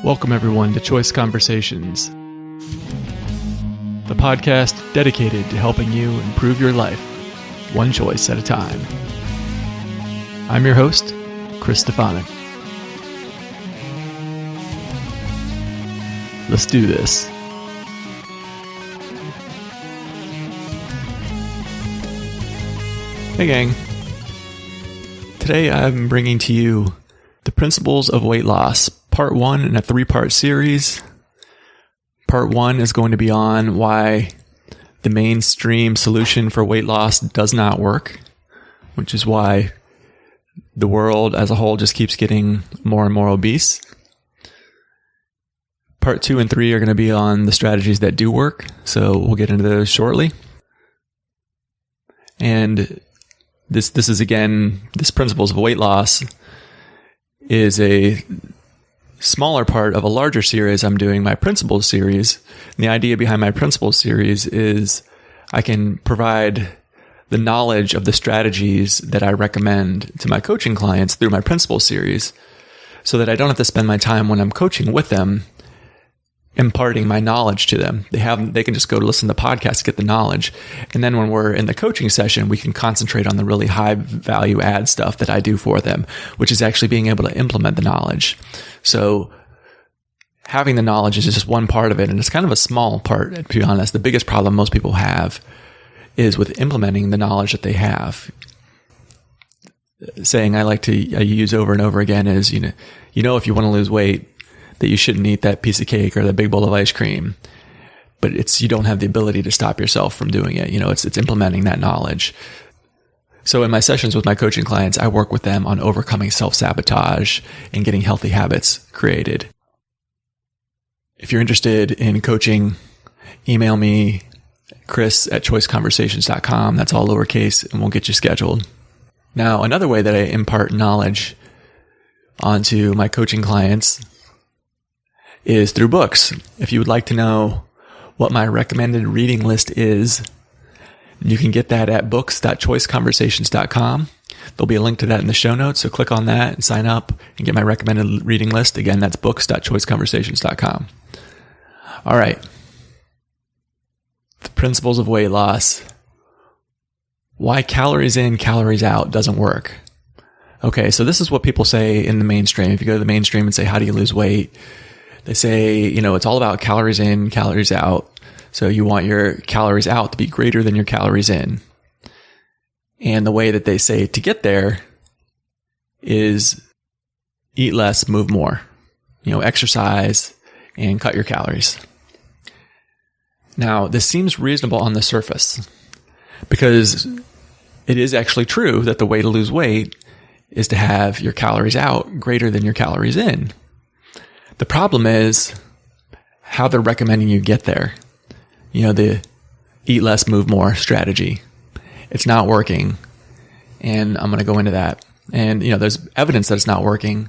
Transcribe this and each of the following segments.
Welcome everyone to Choice Conversations, the podcast dedicated to helping you improve your life, one choice at a time. I'm your host, Chris Stefanik. Let's do this. Hey gang. Today I'm bringing to you the principles of weight loss, part 1 in a 3-part series. Part 1 is going to be on why the mainstream solution for weight loss does not work, which is why the world as a whole just keeps getting more and more obese. Part 2 and 3 are going to be on the strategies that do work, so we'll get into those shortly. And this is again, this principles of weight loss is a smaller part of a larger series I'm doing, my principles series. And the idea behind my principles series is I can provide the knowledge of the strategies that I recommend to my coaching clients through my principles series, so that I don't have to spend my time when I'm coaching with them imparting my knowledge to them. They can just go to listen to the podcast, get the knowledge. And then when we're in the coaching session, we can concentrate on the really high value add stuff that I do for them, which is actually being able to implement the knowledge. So having the knowledge is just one part of it. And it's kind of a small part, to be honest. The biggest problem most people have is with implementing the knowledge that they have. Saying I use over and over again is, if you want to lose weight, that you shouldn't eat that piece of cake or that big bowl of ice cream, but you don't have the ability to stop yourself from doing it. It's implementing that knowledge. So in my sessions with my coaching clients, I work with them on overcoming self-sabotage and getting healthy habits created. If you're interested in coaching, email me, chris@choiceconversations.com. That's all lowercase, and we'll get you scheduled. Now, another way that I impart knowledge onto my coaching clients is through books. If you would like to know what my recommended reading list is, you can get that at books.choiceconversations.com. There'll be a link to that in the show notes, so click on that and sign up and get my recommended reading list. Again, that's books.choiceconversations.com. All right. The principles of weight loss. Why calories in, calories out doesn't work. Okay, so this is what people say in the mainstream. If you go to the mainstream and say, how do you lose weight? They say, it's all about calories in, calories out. So you want your calories out to be greater than your calories in. And the way that they say to get there is eat less, move more. Exercise and cut your calories. Now, this seems reasonable on the surface because it is actually true that the way to lose weight is to have your calories out greater than your calories in. The problem is how they're recommending you get there. The eat less, move more strategy. It's not working. And I'm going to go into that. And, there's evidence that it's not working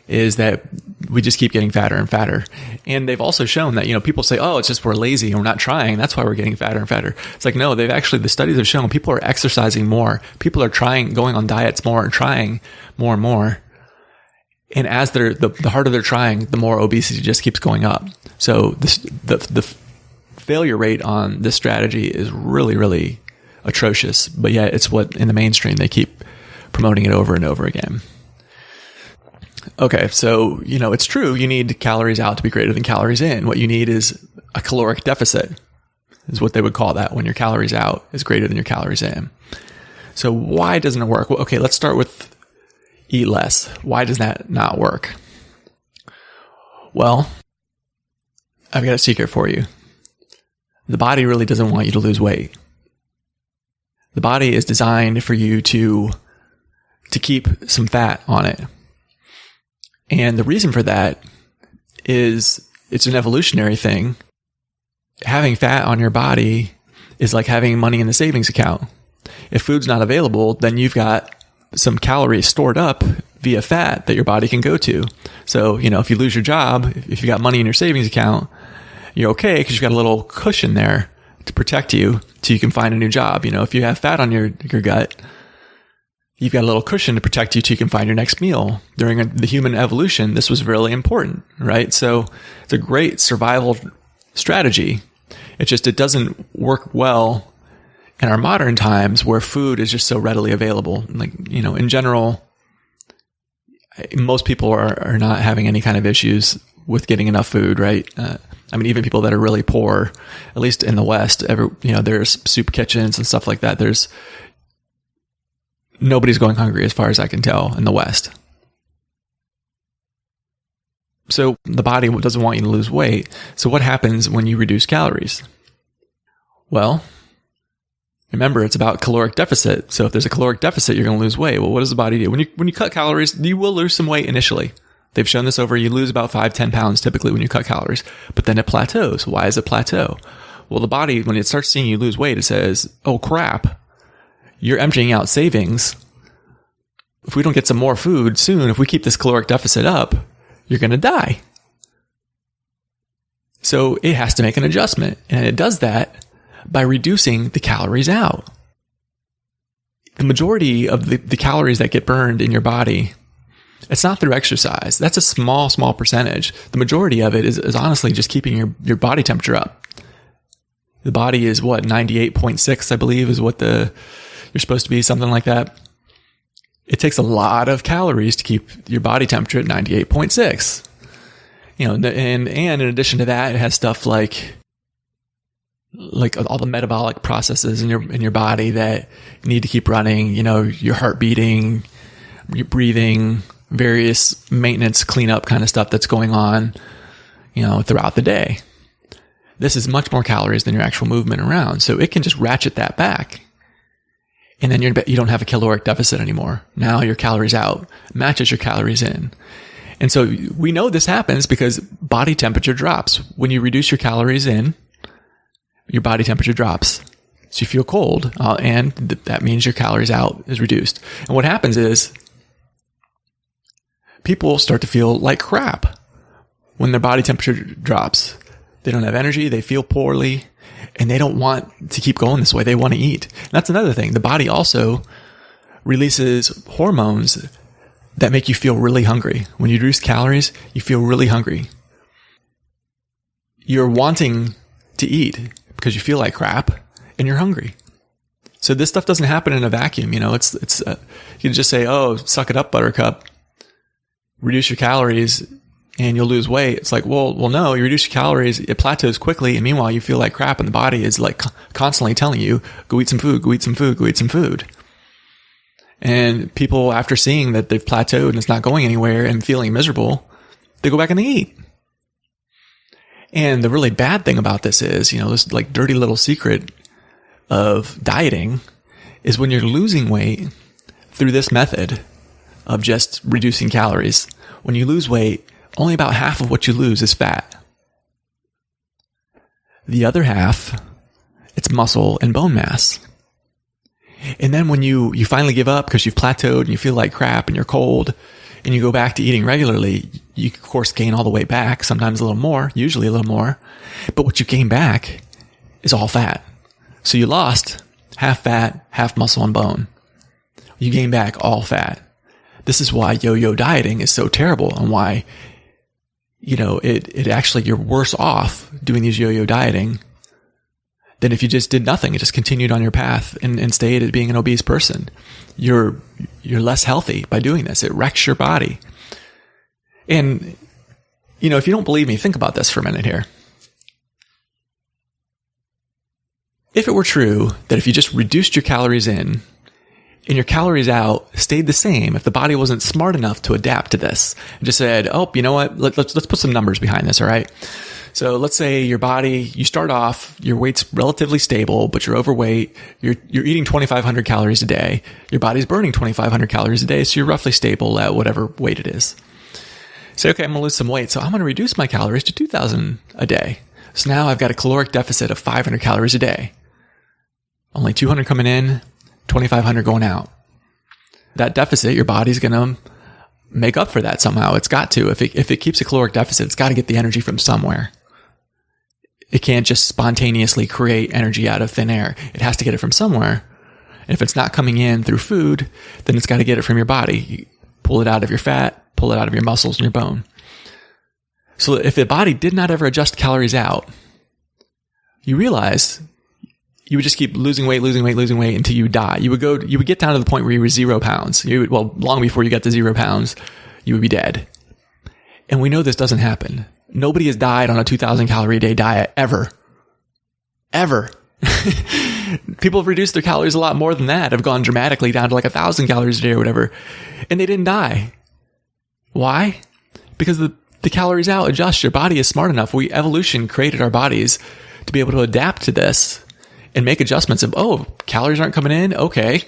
is that we just keep getting fatter and fatter. And they've also shown that, people say, oh, it's just we're lazy and we're not trying. That's why we're getting fatter and fatter. It's like, no, the studies have shown people are exercising more. People are going on diets more and trying more and more. And as the harder they're trying, the more obesity just keeps going up. So the failure rate on this strategy is really, really atrocious. But yet it's what in the mainstream, they keep promoting it over and over again. Okay, so, it's true. You need calories out to be greater than calories in. What you need is a caloric deficit, is what they would call that, when your calories out is greater than your calories in. So why doesn't it work? Well, okay, let's start with eat less. Why does that not work? Well, I've got a secret for you. The body really doesn't want you to lose weight. The body is designed for you to keep some fat on it. And the reason for that is it's an evolutionary thing. Having fat on your body is like having money in the savings account. If food's not available, then you've got some calories stored up via fat that your body can go to. So, if you lose your job, if you got money in your savings account, you're okay because you've got a little cushion there to protect you till you can find a new job. If you have fat on your gut, you've got a little cushion to protect you till you can find your next meal. During the human evolution, this was really important, right? So it's a great survival strategy. It's just, it doesn't work well in our modern times where food is just so readily available. Like, in general, most people are not having any kind of issues with getting enough food, right? Even people that are really poor, at least in the West, there's soup kitchens and stuff like that. Nobody's going hungry as far as I can tell in the West. So the body doesn't want you to lose weight. So what happens when you reduce calories? Well, remember, it's about caloric deficit. So if there's a caloric deficit, you're going to lose weight. Well, what does the body do? When you cut calories, you will lose some weight initially. They've shown this you lose about 5-10 pounds typically when you cut calories, but then it plateaus. Why does it plateau? Well, the body, when it starts seeing you lose weight, it says, oh crap, you're emptying out savings. If we don't get some more food soon, if we keep this caloric deficit up, you're going to die. So it has to make an adjustment, and it does that by reducing the calories out. The majority of the calories that get burned in your body, it's not through exercise. That's a small percentage. The majority of it is honestly just keeping your body temperature up. The body is 98.6, I believe, is what you're supposed to be, something like that. It takes a lot of calories to keep your body temperature at 98.6. And in addition to that, it has stuff like all the metabolic processes in your body that need to keep running, your heart beating, your breathing, various maintenance, cleanup kind of stuff that's going on, throughout the day. This is much more calories than your actual movement around. So it can just ratchet that back. And then you don't have a caloric deficit anymore. Now your calories out matches your calories in. And so we know this happens because body temperature drops. When you reduce your calories in, your body temperature drops. So you feel cold, and that means your calories out is reduced. And what happens is people start to feel like crap when their body temperature drops. They don't have energy, they feel poorly, and they don't want to keep going this way. They want to eat. And that's another thing. The body also releases hormones that make you feel really hungry. When you reduce calories, you feel really hungry. You're wanting to eat because you feel like crap and you're hungry. So this stuff doesn't happen in a vacuum. It's you can just say, oh, suck it up, buttercup. Reduce your calories and you'll lose weight. It's like, well, no, you reduce your calories, it plateaus quickly, and meanwhile you feel like crap, and the body is like constantly telling you, go eat some food, go eat some food, go eat some food. And people, after seeing that they've plateaued and it's not going anywhere and feeling miserable, they go back and they eat. And the really bad thing about this is, this like dirty little secret of dieting is when you're losing weight through this method of just reducing calories, when you lose weight, only about half of what you lose is fat. The other half, it's muscle and bone mass. And then when you finally give up because you've plateaued and you feel like crap and you're cold and you go back to eating regularly, you of course gain all the way back, sometimes a little more, usually a little more. But what you gain back is all fat. So you lost half fat, half muscle and bone. You gain back all fat. This is why yo-yo dieting is so terrible, and why, it actually, you're worse off doing these yo-yo dieting than if you just did nothing and just continued on your path and stayed at being an obese person. You're less healthy by doing this. It wrecks your body. And, if you don't believe me, think about this for a minute here. If it were true that if you just reduced your calories in and your calories out stayed the same, if the body wasn't smart enough to adapt to this and just said, oh, you know what, let's put some numbers behind this, all right? So let's say your body, you start off, your weight's relatively stable, but you're overweight, you're eating 2,500 calories a day, your body's burning 2,500 calories a day, so you're roughly stable at whatever weight it is. Say, okay, I'm going to lose some weight, so I'm going to reduce my calories to 2,000 a day. So now I've got a caloric deficit of 500 calories a day. Only 200 coming in, 2,500 going out. That deficit, your body's going to make up for that somehow. It's got to. If it keeps a caloric deficit, it's got to get the energy from somewhere. It can't just spontaneously create energy out of thin air. It has to get it from somewhere. And if it's not coming in through food, then it's got to get it from your body. You pull it out of your fat, pull it out of your muscles and your bone. So if the body did not ever adjust calories out, you realize you would just keep losing weight until you die. You would get down to the point where you were 0 pounds. Long before you got to 0 pounds, you would be dead. And we know this doesn't happen. Nobody has died on a 2,000 calorie a day diet ever. Ever. People have reduced their calories a lot more than that, have gone dramatically down to like 1,000 calories a day or whatever, and they didn't die. Why? Because the calories out adjust. Your body is smart enough. Evolution created our bodies to be able to adapt to this and make adjustments of, oh, calories aren't coming in. Okay,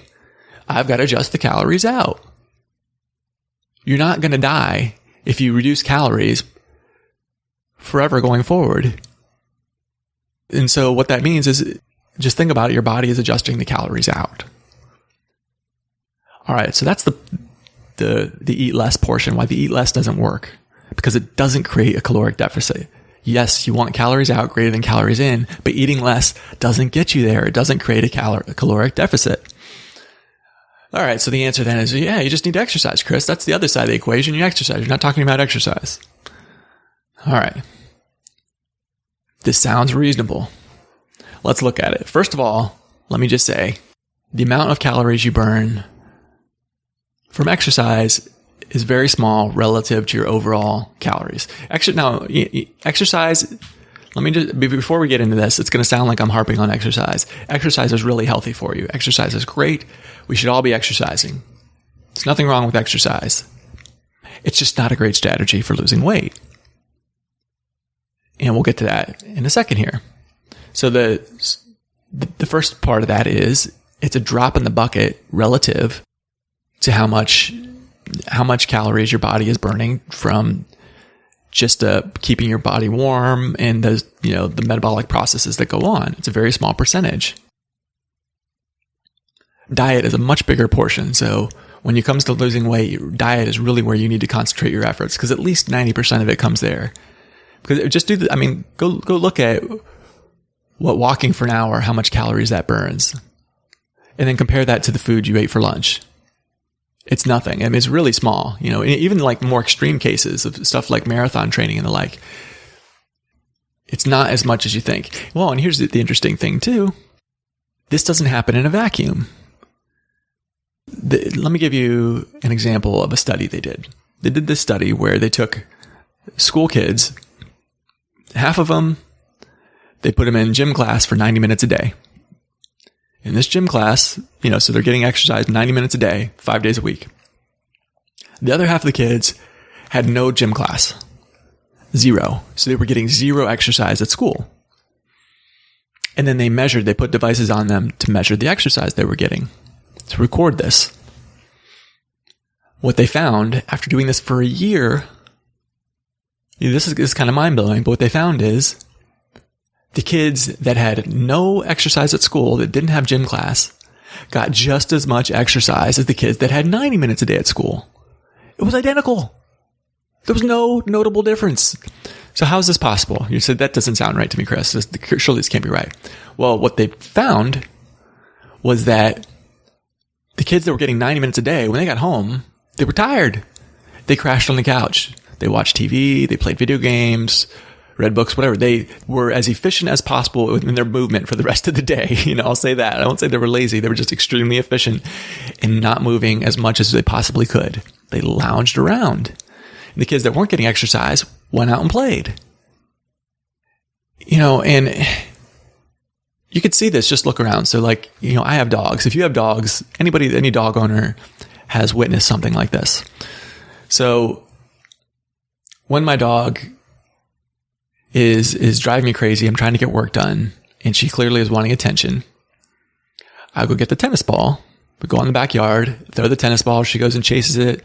I've got to adjust the calories out. You're not going to die if you reduce calories forever going forward. And so what that means is, just think about it. Your body is adjusting the calories out. All right. So that's the eat less portion. Why the eat less doesn't work, because it doesn't create a caloric deficit. Yes, you want calories out greater than calories in, but eating less doesn't get you there. It doesn't create a caloric deficit. All right. So the answer then is, yeah, you just need to exercise, Chris. That's the other side of the equation. You exercise. You're not talking about exercise. All right. This sounds reasonable. Let's look at it. First of all, let me just say, the amount of calories you burn from exercise is very small relative to your overall calories. Exercise, before we get into this, it's going to sound like I'm harping on exercise. Exercise is really healthy for you. Exercise is great. We should all be exercising. There's nothing wrong with exercise. It's just not a great strategy for losing weight. And we'll get to that in a second here. So the first part of that is, it's a drop in the bucket relative to how much calories your body is burning from just keeping your body warm and the metabolic processes that go on. It's a very small percentage. Diet is a much bigger portion. So when it comes to losing weight, diet is really where you need to concentrate your efforts, because at least 90% of it comes there. Because just go look at what walking for an hour, how much calories that burns, and then compare that to the food you ate for lunch. It's nothing. I mean, it's really small. Even like more extreme cases of stuff like marathon training and the like, it's not as much as you think. Well, and here's the interesting thing too. This doesn't happen in a vacuum. Let me give you an example of a study they did. They did this study where they took school kids, half of them, they put them in gym class for 90 minutes a day. In this gym class, so they're getting exercise 90 minutes a day, 5 days a week. The other half of the kids had no gym class. 0. So they were getting 0 exercise at school. And then they put devices on them to measure the exercise they were getting, to record this. What they found after doing this for a year, this is kind of mind-blowing, but what they found is the kids that had no exercise at school, that didn't have gym class, got just as much exercise as the kids that had 90 minutes a day at school. It was identical. There was no notable difference. So how is this possible? You said, that doesn't sound right to me, Chris. Surely this can't be right. Well, what they found was that the kids that were getting 90 minutes a day, when they got home, they were tired. They crashed on the couch. They watched TV. They played video games, read books, whatever. They were as efficient as possible in their movement for the rest of the day. I'll say that. I won't say they were lazy. They were just extremely efficient in not moving as much as they possibly could. They lounged around. And the kids that weren't getting exercise went out and played. And you could see this, just look around. So I have dogs. If you have dogs, any dog owner has witnessed something like this. So when my dog is driving me crazy, I'm trying to get work done, and she clearly is wanting attention, I go get the tennis ball. We go in the backyard, throw the tennis ball. She goes and chases it,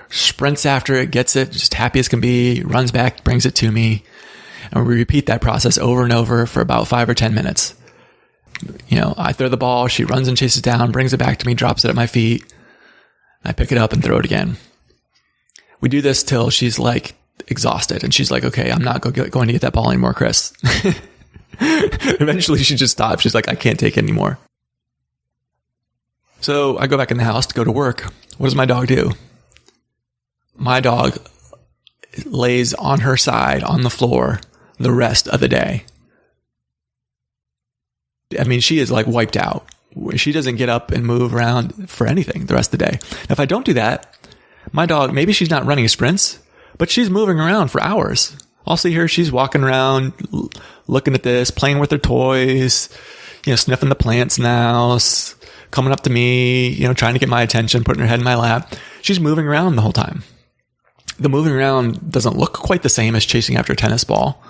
sprints after it, gets it, just happy as can be, runs back, brings it to me. And we repeat that process over and over for about 5 or 10 minutes. I throw the ball, she runs and chases it down, brings it back to me, drops it at my feet. I pick it up and throw it again. We do this till she's like exhausted, and she's like, okay, I'm not going to get that ball anymore, Chris. Eventually she just stops. She's like, I can't take it anymore. So I go back in the house to go to work. What does my dog do? My dog lays on her side on the floor the rest of the day. I mean, she is like wiped out. She doesn't get up and move around for anything the rest of the day. Now, if I don't do that, my dog, maybe she's not running sprints, but she's moving around for hours. I'll see her. She's walking around, looking at this, playing with her toys, sniffing the plants in the house, coming up to me, trying to get my attention, putting her head in my lap. She's moving around the whole time. The moving around doesn't look quite the same as chasing after a tennis ball,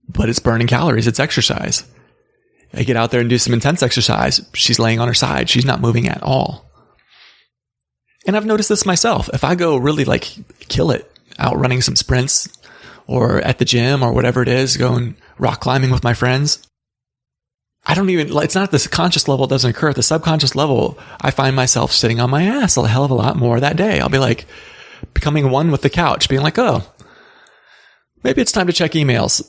but it's burning calories. It's exercise. I get out there and do some intense exercise. She's laying on her side. She's not moving at all. And I've noticed this myself. If I go really kill it out running some sprints or at the gym or whatever it is, going rock climbing with my friends, it's not at the conscious level. It doesn't occur. At the subconscious level, I find myself sitting on my ass a hell of a lot more that day. I'll be becoming one with the couch, being oh, maybe it's time to check emails.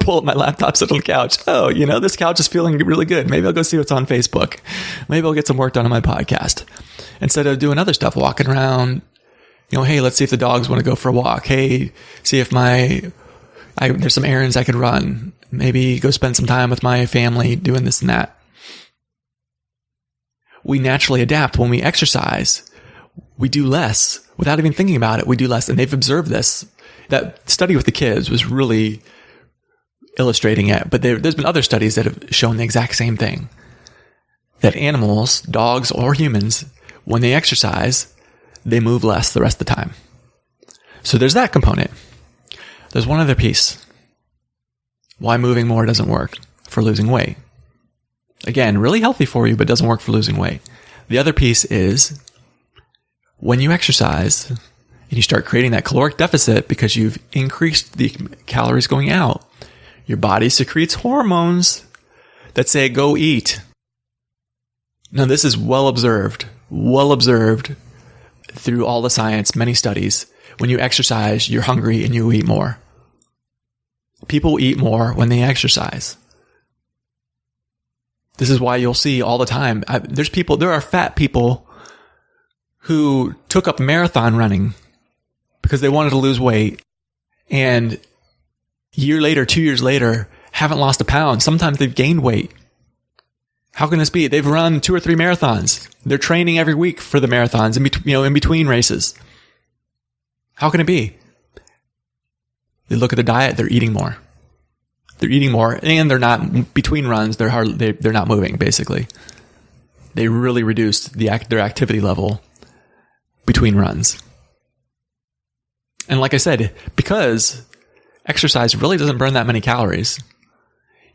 Pull up my laptop, sit on the couch. Oh, this couch is feeling really good. Maybe I'll go see what's on Facebook. Maybe I'll get some work done on my podcast. Instead of doing other stuff, walking around, hey, let's see if the dogs want to go for a walk. Hey, see if there's some errands I could run. Maybe go spend some time with my family doing this and that. We naturally adapt. When we exercise, we do less. Without even thinking about it, we do less. And they've observed this. That study with the kids was really illustrating it. But there's been other studies that have shown the exact same thing. That animals, dogs or humans, when they exercise, they move less the rest of the time. So there's that component. There's one other piece. Why moving more doesn't work for losing weight. Again, really healthy for you, but doesn't work for losing weight. The other piece is when you exercise and you start creating that caloric deficit because you've increased the calories going out, your body secretes hormones that say, go eat. Now, this is well observed through all the science, many studies. When you exercise, you're hungry and you eat more. People eat more when they exercise. This is why you'll see all the time. There are fat people who took up marathon running because they wanted to lose weight, and a year later, 2 years later, haven't lost a pound. Sometimes they've gained weight. How can this be? They've run 2 or 3 marathons. They're training every week for the marathons in between races. How can it be? They look at the diet, they're eating more. And they're not, between runs, they're not moving, basically. They really reduced their activity level between runs. And like I said, because exercise really doesn't burn that many calories,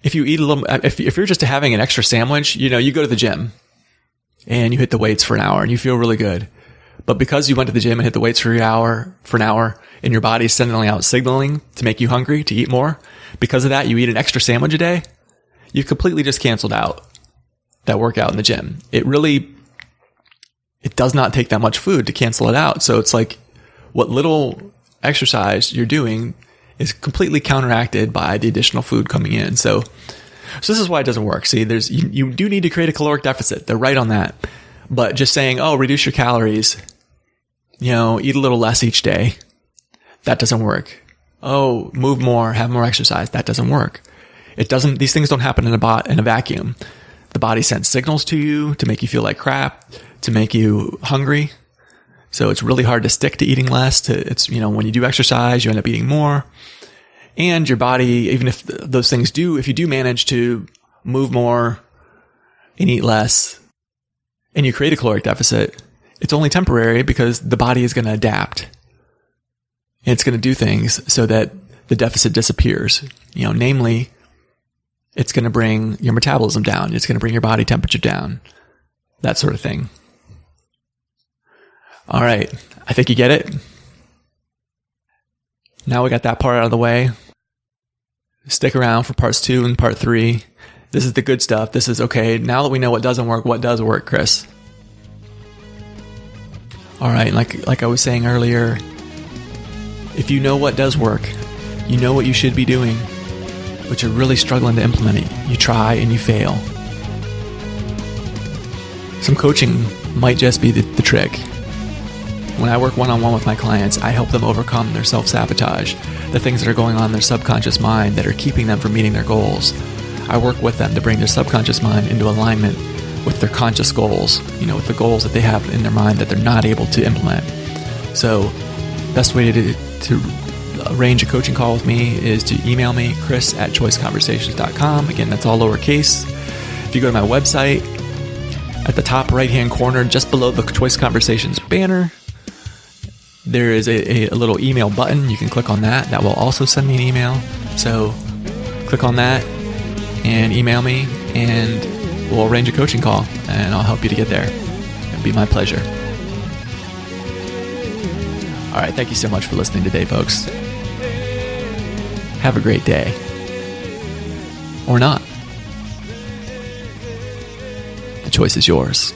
if you eat a little, if you're just having an extra sandwich, you go to the gym and you hit the weights for an hour and you feel really good. But because you went to the gym and hit the weights for an hour, and your body's sending out signaling to make you hungry to eat more, because of that, you eat an extra sandwich a day, you've completely just canceled out that workout in the gym. It does not take that much food to cancel it out. So it's like what little exercise you're doing is completely counteracted by the additional food coming in. So this is why it doesn't work. See, you do need to create a caloric deficit. They're right on that. But just saying, reduce your calories, eat a little less each day, that doesn't work. Move more, have more exercise, that doesn't work. These things don't happen in a vacuum. The body sends signals to you to make you feel like crap, to make you hungry. So it's really hard to stick to eating less. When you do exercise, you end up eating more. And your body, even if those things if you do manage to move more and eat less, and you create a caloric deficit, it's only temporary because the body is going to adapt. And it's going to do things so that the deficit disappears. Namely, it's going to bring your metabolism down. It's going to bring your body temperature down. That sort of thing. All right. I think you get it. Now we got that part out of the way. Stick around for parts 2 and part 3. This is the good stuff. This is okay. Now that we know what doesn't work, what does work, Chris? All right. Like I was saying earlier, if you know what does work, you know what you should be doing, but you're really struggling to implement it. You try and you fail. some coaching might just be the trick. When I work one-on-one with my clients, I help them overcome their self-sabotage, the things that are going on in their subconscious mind that are keeping them from meeting their goals. I work with them to bring their subconscious mind into alignment with their conscious goals, with the goals that they have in their mind that they're not able to implement. So, best way to arrange a coaching call with me is to email me, chris@choiceconversations.com. Again, that's all lowercase. If you go to my website, at the top right-hand corner, just below the Choice Conversations banner, there is a little email button. You can click on that. That will also send me an email. So click on that and email me, and we'll arrange a coaching call, and I'll help you to get there. It'll be my pleasure. All right. Thank you so much for listening today, folks. Have a great day. Or not. The choice is yours.